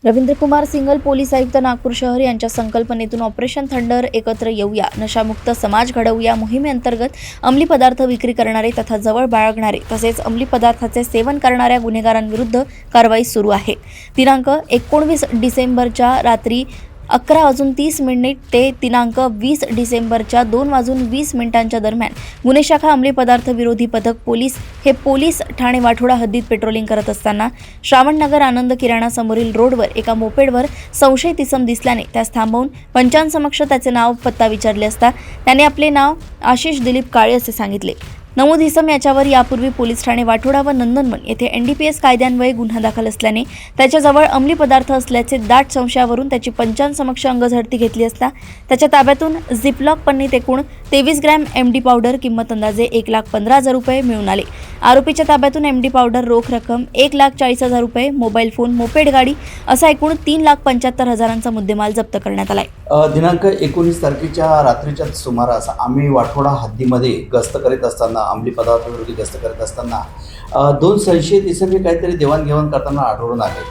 Ravindra Kumar single, police आयुक्त नागपूर शहर यांच्या संकल्पनेतून ऑपरेशन थंडर एकत्र येऊया, नशामुक्त समाज घडवूया मोहिमेअंतर्गत अंमली पदार्थ विक्री करणारे तथा जवळ बाळगणारे तसेच अंमली पदार्थाचे सेवन करणाऱ्या गुन्हेगारांविरुद्ध कारवाई सुरू आहे। दिनांक 19 डिसेंबरच्या रात्री 11:30 ते दिनांक 20 डिसेंबरच्या 2:20 दरम्यान गुन्हे शाखा अंमली पदार्थ विरोधी पथक पोलीस ठाणे वाठोडा हद्दीत पेट्रोलिंग करत असताना श्रावणनगर आनंद किराणा समोरील रोडवर एका मोपेडवर संशयित इसम दिसल्याने त्यास थांबवून पंचांसमक्ष त्याचे नाव पत्ता विचारले असता त्याने आपले नाव आशिष दिलीप काळे असे सांगितले। नमूद इसम याच्यावर यापूर्वी पोलीस ठाणे वाठोडा व नंदनवन येथे NDPS कायद्यान्वये गुन्हा दाखल असल्याने त्याच्याजवळ अंमली पदार्थ असल्याचे दाट संशयावरून त्याची पंचांसमक्ष अंगझडती घेतली असता त्याच्या ताब्यातून झिपलॉक पन्नीत एकूण 23 ग्रॅम MD पावडर किंमत अंदाजे 1,15,000 रुपये मिळून आले। आरोपीच्या ताब्यातून MD पावडर, रोख रक्कम 1,40,000 रुपये, मोबाईल फोन, मोपेड गाडी असा एकूण 3,75,000चा मुद्देमाल जप्त करण्यात आलाय। दिनांक 19 तारखेच्या रात्रीच्या सुमारास आम्ही वाठोडा हद्दीमध्ये गस्त करीत असताना अंमली पदार्थ विरोधी गस्त करत असताना दोन संशयित इसम काहीतरी देवाणघेवाण करताना आढळून आले।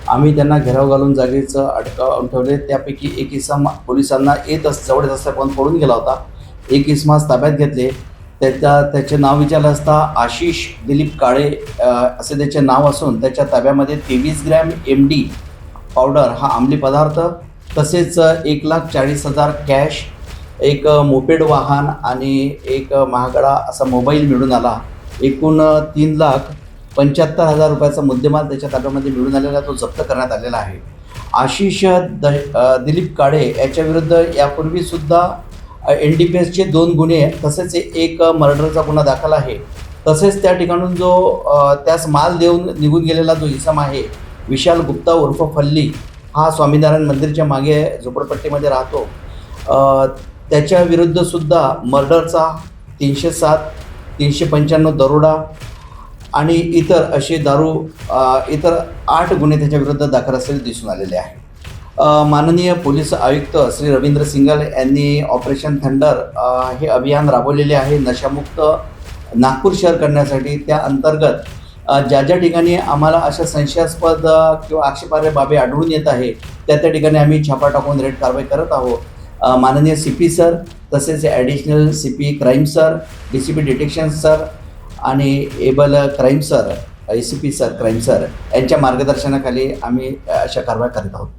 आम्ही त्यांना घेराव घालून जागेच अटकावून ठेवले। त्यापैकी एक इसम पोलिसांना जवळ असताना पळून गेला होता। एक इसमास ताब्यात घेतले। त्याचे नाव विचारलं असता आशिष दिलीप काळे असे त्याचे नाव असून त्याच्या ताब्यामध्ये 23 ग्रॅम MD पावडर हा अंमली पदार्थ तसेच 1,40,000 कॅश, एक मोपेड वाहन आणि एक महागडा असा मोबाईल मिळून आला। एकूण 3,75,000 रुपयाचा मुद्देमाल त्याच्या ताब्यामध्ये मिळून आलेला तो जप्त करण्यात आलेला आहे। आशिष दिलीप काळे याच्याविरुद्ध यापूर्वीसुद्धा NDPSचे 2 गुन्हे तसेच एक मर्डरचा गुन्हा दाखल आहे। तसेच त्या ठिकाणून जो त्यास माल देऊन निघून गेलेला जो इसम आहे विशाल गुप्ता उर्फ फल्ली हा स्वामीनारायण मंदिरच्या मागे झोपडपट्टीमध्ये राहतो। त्याच्या विरुद्धसुद्धा मर्डरचा 307, 395 दरोडा आणि इतर असे इतर 8 गुन्हे त्याच्या विरुद्ध दाखल असलेले दिसून आलेले आहे। माननीय पोलीस आयुक्त श्री रवींद्र सिंगल यांनी ऑपरेशन थंडर हे अभियान राबवलेले आहे नशामुक्त नागपूर शहर करण्यासाठी। त्या अंतर्गत ज्या ठिकाणी आम्हाला अशा संशयास्पद किंवा आक्षेपार्ह बाबी आढळून येत आहे त्या ठिकाणी आम्ही छापा टाकून रेड कारवाई करत आहोत। माननीय CP सर तसेच additional CP crime sir, DCP detection sir आणि एबल crime sir, ACP sir crime sir यांच्या मार्गदर्शनाखाली आम्ही अशा कारवाई करीत आहोत।